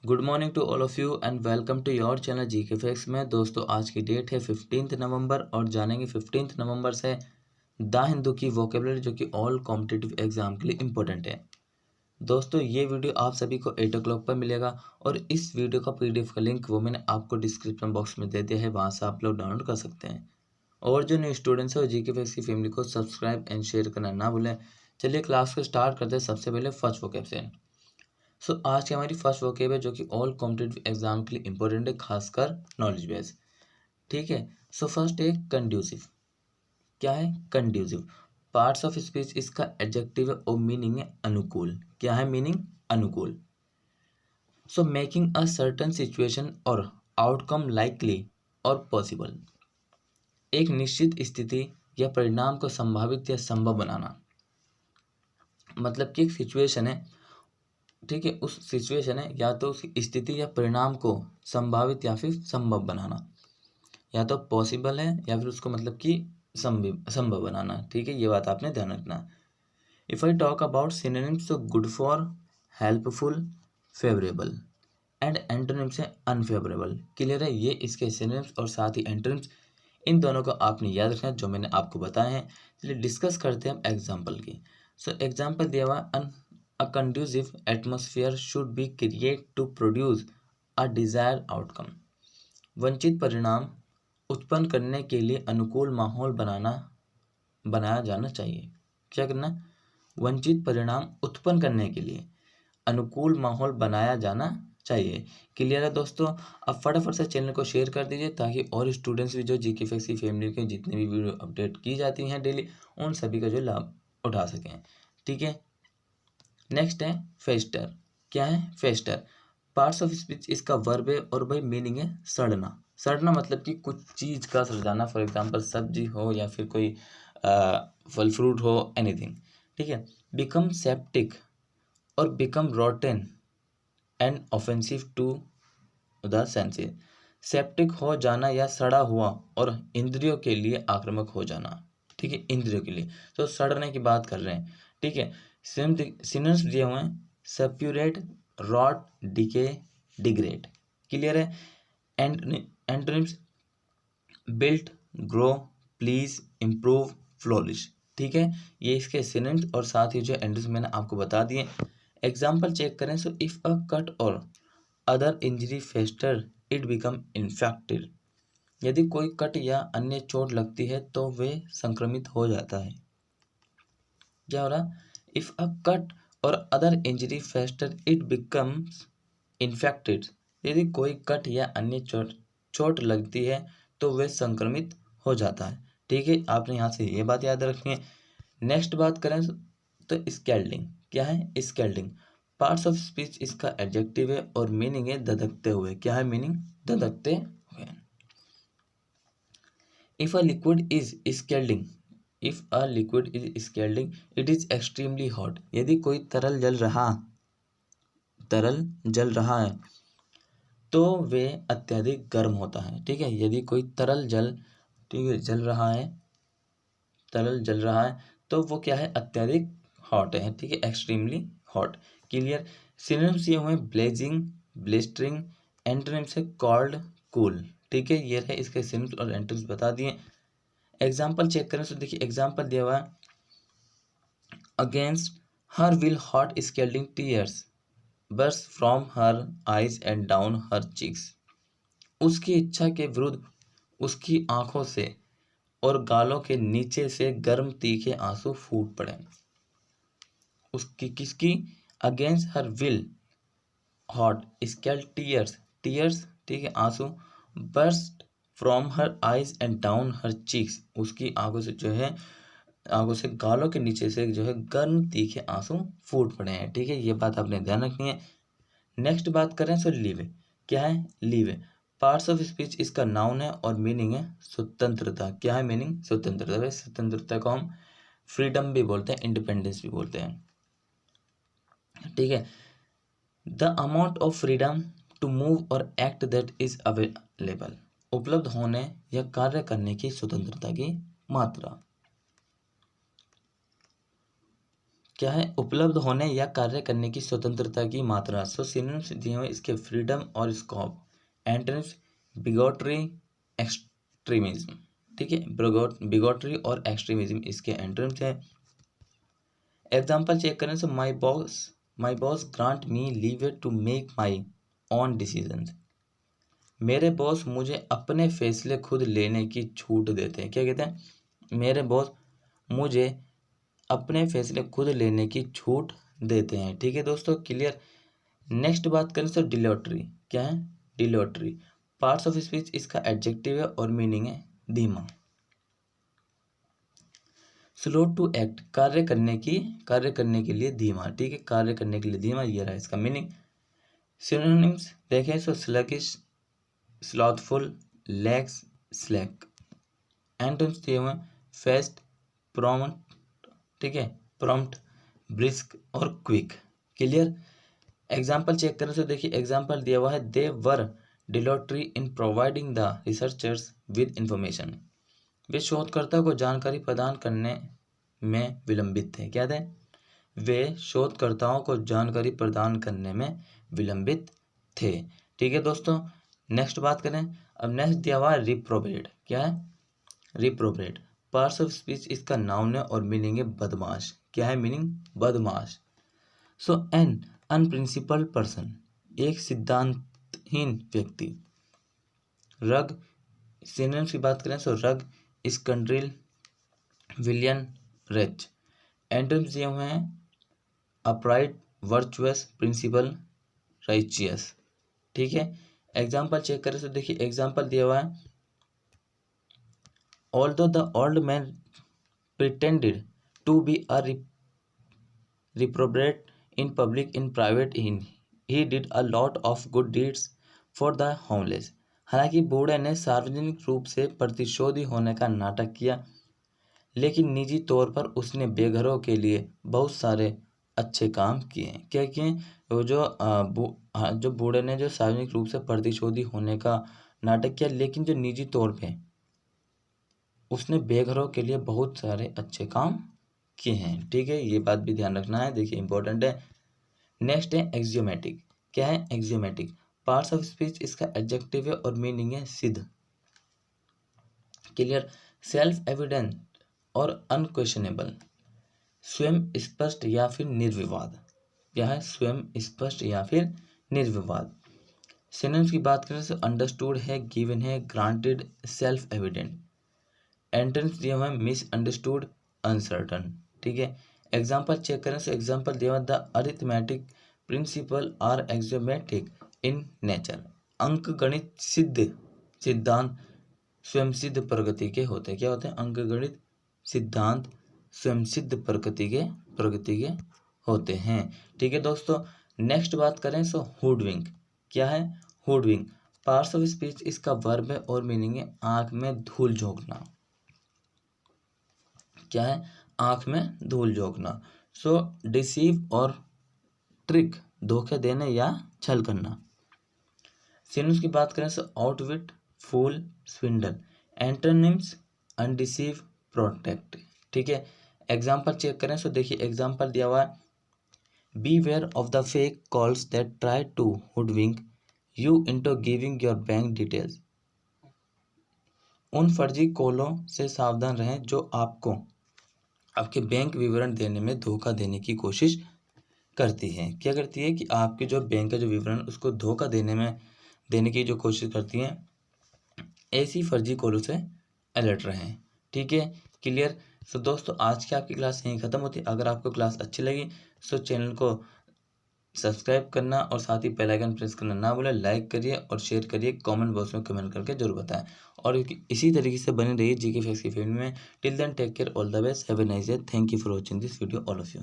Good morning to all of you and welcome to your channel GK facts में। दोस्तों आज की date है 15 नवंबर और जानेंगे 15 नवंबर से द हिंदू की वोकेबलरी जो कि ऑल कॉम्पिटिटिव एग्जाम के लिए इम्पोर्टेंट है। दोस्तों ये वीडियो आप सभी को 8 o'clock पर मिलेगा और इस वीडियो का पीडीएफ का लिंक वो मैंने आपको डिस्क्रिप्शन बॉक्स में दे दिया है, वहाँ से आप लोग डाउनलोड कर सकते हैं। और जो न्यू स्टूडेंट्स है वो जीके फैक्ट्स की फैमिली को सब्सक्राइब एंड शेयर करना ना भूलें। चलिए क्लास को स्टार्ट करते हैं। सबसे पहले फर्स्ट वोकेब से। आज की हमारी फर्स्ट वोकेब है जो कि ऑल कॉम्पिटिटिव एग्जाम के लिए इंपॉर्टेंट है, खासकर नॉलेज बेस। ठीक है। फर्स्ट है कंड्यूसिव। क्या है कंड्यूसिव? पार्ट्स ऑफ स्पीच इसका एडजेक्टिव है और मीनिंग है अनुकूल। क्या है मीनिंग? अनुकूल। मेकिंग अ सर्टेन सिचुएशन और आउटकम लाइकली और पॉसिबल। एक निश्चित स्थिति या परिणाम को संभावित या संभव बनाना। मतलब कि एक सिचुएशन है, ठीक है, उस सिचुएशन है या तो उस स्थिति या परिणाम को संभावित या फिर संभव बनाना, या तो पॉसिबल है या फिर उसको मतलब कि संभव बनाना। ठीक है, ये बात आपने ध्यान रखना। If I talk about synonyms तो good for, helpful, favourable and antonyms है अनफेवरेबल। क्लियर है? ये इसके सिनोनिम्स और साथ ही एंटोनिम्स, इन दोनों को आपने याद रखना है जो मैंने आपको बताए हैं। चलिए डिस्कस करते हैं हम एग्जाम्पल की। एग्जाम्पल दिया हुआ, A conducive atmosphere should be created to produce a desired outcome. वंचित परिणाम उत्पन्न करने के लिए अनुकूल माहौल बनाया जाना चाहिए। क्या करना? वंचित परिणाम उत्पन्न करने के लिए अनुकूल माहौल बनाया जाना चाहिए। क्लियर है दोस्तों? अब फटाफट से चैनल को शेयर कर दीजिए ताकि और स्टूडेंट्स भी जो जीके फैक्ट्स की फैमिली के जितनी भी वीडियो अपडेट की जाती हैं डेली, उन सभी का जो लाभ उठा सकें। ठीक है। नेक्स्ट है फेस्टर। क्या है? फेस्टर पार्ट्स ऑफ स्पीच इसका वर्ब है और भाई मीनिंग है सड़ना। सड़ना मतलब कि कुछ चीज़ का सड़ जाना, फॉर एग्जांपल सब्जी हो या फिर कोई फल फ्रूट हो, एनीथिंग। ठीक है। बिकम सेप्टिक और become rotten and offensive to the senses. Septic हो जाना या सड़ा हुआ और इंद्रियों के लिए आक्रामक हो जाना। ठीक है, इंद्रियों के लिए तो सड़ने की बात कर रहे हैं। ठीक है। सिनोनिम्स दिए हुए हैं, सप्यूरेट, रॉट, डिके, डिग्रेड। क्लियर है? Antonyms built, grow, please, improve, flourish. ठीक है, ये इसके सिनोनिम्स और साथ ही जो एंटोनिम्स मैंने आपको बता दिए। एग्जाम्पल चेक करें। If a cut or other injury fester it become infected. यदि कोई कट या अन्य चोट लगती है तो वे संक्रमित हो जाता है। क्या हो रहा? If a cut or other injury fester it becomes infected. यदि कोई कट या अन्य चोट लगती है तो वे संक्रमित हो जाता है। ठीक है, आपने यहाँ से ये बात याद रखनी है। नेक्स्ट बात करें तो स्केल्डिंग। क्या है? स्केल्डिंग पार्ट्स ऑफ स्पीच इसका एडजेक्टिव है और मीनिंग है धधकते हुए। क्या है मीनिंग? धधकते हुए। If a liquid is scalding, if a liquid is scalding it is extremely hot. यदि कोई तरल जल रहा है तो वे अत्यधिक गर्म होता है। ठीक है, यदि कोई ठीक है तरल जल रहा है तो वो क्या है? अत्यधिक हॉट है। ठीक है, एक्सट्रीमली हॉट। क्लियर? सिनोनिम्स ये हुए ब्लेजिंग, ब्लिस्टरिंग, एंटोनिम्स है कॉल्ड, कूल। ठीक है, ये है इसके सिनोनिम्स और एंटोनिम्स बता दिए। एग्जाम्पल चेक करें तो देखिए एग्जाम्पल दिया हुआ है, against her will hot scalding tears burst from her eyes and down her cheeks. उसकी इच्छा के विरुद्ध उसकी आंखों से और गालों के नीचे से गर्म तीखे आंसू फूट पड़े। उसकी किसकी? Against her will hot scaled tears, tears ठीक है आंसू, burst from her eyes and down her cheeks. उसकी आंखों से जो है, आंखों से गालों के नीचे से जो है गर्म तीखे आंसू फूट पड़े हैं। ठीक है, ये बात आपने ध्यान रखनी है। नेक्स्ट बात करें लीव। क्या है? लीव पार्ट्स ऑफ स्पीच इसका नाउन है और मीनिंग है स्वतंत्रता। क्या है मीनिंग? स्वतंत्रता। स्वतंत्रता को हम फ्रीडम भी बोलते हैं, इंडिपेंडेंस भी बोलते हैं। ठीक है, the amount of freedom to move और एक्ट दैट इज अवेलेबल। उपलब्ध होने या कार्य करने की स्वतंत्रता की मात्रा। क्या है, उपलब्ध होने या कार्य करने की स्वतंत्रता की मात्रा। सो सिनोनिम्स दिए हुए इसके फ्रीडम और स्कोप। Antonyms बिगोटरी, extremism. ठीक है, बिगोटरी और एक्सट्रीमिज्म इसके एंटोनिम्स है। एग्जाम्पल चेक करें तो my boss grant me leave to make my own decisions. मेरे बॉस मुझे अपने फैसले खुद लेने की छूट देते हैं। क्या कहते हैं, मेरे बॉस मुझे अपने फैसले खुद लेने की छूट देते हैं। ठीक है दोस्तों, क्लियर। नेक्स्ट बात करें तो डिलेटरी। क्या है, डिलेटरी। पार्ट्स ऑफ स्पीच इसका एडजेक्टिव है और मीनिंग है धीमा। स्लो टू एक्ट, कार्य करने के लिए धीमा। ठीक है, कार्य करने के लिए धीमा, ये रहा इसका मीनिंग। सिनोनिम्स देखें तो sluggish, slothful, lax, slack. Antonyms दिए हुए फेस्ट, प्रॉम्प्ट। ठीक है, प्रॉम्प्ट, ब्रिस्क और क्विक। क्लियर। एग्जाम्पल चेक करें तो देखिए एग्जाम्पल दिया हुआ है, they were dilatory in providing the researchers with information. वे शोधकर्ता को जानकारी प्रदान करने में विलंबित थे। क्या थे, वे शोधकर्ताओं को जानकारी प्रदान करने में विलंबित थे। ठीक है दोस्तों, नेक्स्ट बात करें। अब नेक्स्ट दिया हुआ है रिप्रोबेट। क्या है, रिप्रोबेट। पार्ट्स ऑफ स्पीच इसका नाउन है और मीनिंग है बदमाश। क्या है मीनिंग, बदमाश। सो एन अनप्रिंसिपल्ड पर्सन, एक सिद्धांतहीन व्यक्ति। रग, सिनोनिम्स की बात करें तो रग, स्कंड्रिल, विलियन, रेच। एंटोनिम्स दिए हुए हैं अपराइट, वर्चुअस, प्रिंसिपल, राइचियस। ठीक है, एग्जाम्पल चेक करें तो देखिए एग्जाम्पल दिया हुआ है, although the old man pretended to be a reprobate in public, in private he did a lot of good deeds for the homeless. हालांकि बूढ़े ने सार्वजनिक रूप से प्रतिशोधी होने का नाटक किया, लेकिन निजी तौर पर उसने बेघरों के लिए बहुत सारे अच्छे काम किए। क्या किए, वो जो बूढ़े ने जो सार्वजनिक रूप से प्रतिशोधी होने का नाटक किया, लेकिन जो निजी तौर पे उसने बेघरों के लिए बहुत सारे अच्छे काम किए हैं। ठीक है, ये बात भी ध्यान रखना है, देखिए इंपॉर्टेंट है। नेक्स्ट है एक्सियोमेटिक। क्या है, एक्सियोमेटिक। पार्ट्स ऑफ स्पीच इसका एडजेक्टिव है और मीनिंग है सिद्ध। क्लियर। सेल्फ एविडेंट और अनक्वेश्चनेबल, स्वयं स्पष्ट या फिर निर्विवाद। क्या है, स्वयं स्पष्ट या फिर निर्विवाद। सिनोनिम्स की बात करें तो अंडरस्टूड है, गिवन है, ग्रांटेड, सेल्फ एविडेंट। एंटोनिम्स दिया हुआ है मिसअंडरस्टूड, अनसर्टन। ठीक है, एग्जाम्पल चेक करें तो एग्जाम्पल दिया हुआ the arithmetic principle are axiomatic in nature. अंक गणित सिद्ध सिद्धांत स्वयं सिद्ध प्रगति के होते हैं। क्या होते हैं, अंक गणित सिद्धांत स्वयं सिद्ध प्रगति के होते हैं। ठीक है दोस्तों, नेक्स्ट बात करें तो हुडविंक। क्या है, हुडविंक। पार्ट्स ऑफ स्पीच इसका वर्ब है और मीनिंग है आंख में धूल झोंकना। क्या है, आंख में धूल झोंकना। सो डिसीव और ट्रिक, धोखे देने या छल करना। सिनोनिम्स की बात करें तो outwit, fool, swindle. Antonyms undeceive, protect. ठीक है, एग्जाम्पल चेक करें तो देखिए एग्जाम्पल दिया हुआ है, beware of the fake calls that try to hoodwink you into giving your bank details। उन फर्जी कॉलों से सावधान रहें जो आपको आपके बैंक विवरण देने में धोखा देने की कोशिश करती है। क्या करती है कि आपके जो बैंक का जो विवरण उसको धोखा देने की जो कोशिश करती हैं, ऐसी फर्जी कॉलों से अलर्ट रहें। ठीक है, क्लियर। सो दोस्तों, आज की आपकी क्लास यहीं ख़त्म होती है। अगर आपको क्लास अच्छी लगी सो चैनल को सब्सक्राइब करना और साथ ही बेल आइकन प्रेस करना ना भूलें। लाइक करिए और शेयर करिए, कमेंट बॉक्स में कमेंट करके जरूर बताएं। और इसी तरीके से बने रहिए जीके फैक्ट्स की फील्ड में। Till then take care, all the best, have a nice day. Thank you for watching this video all of you.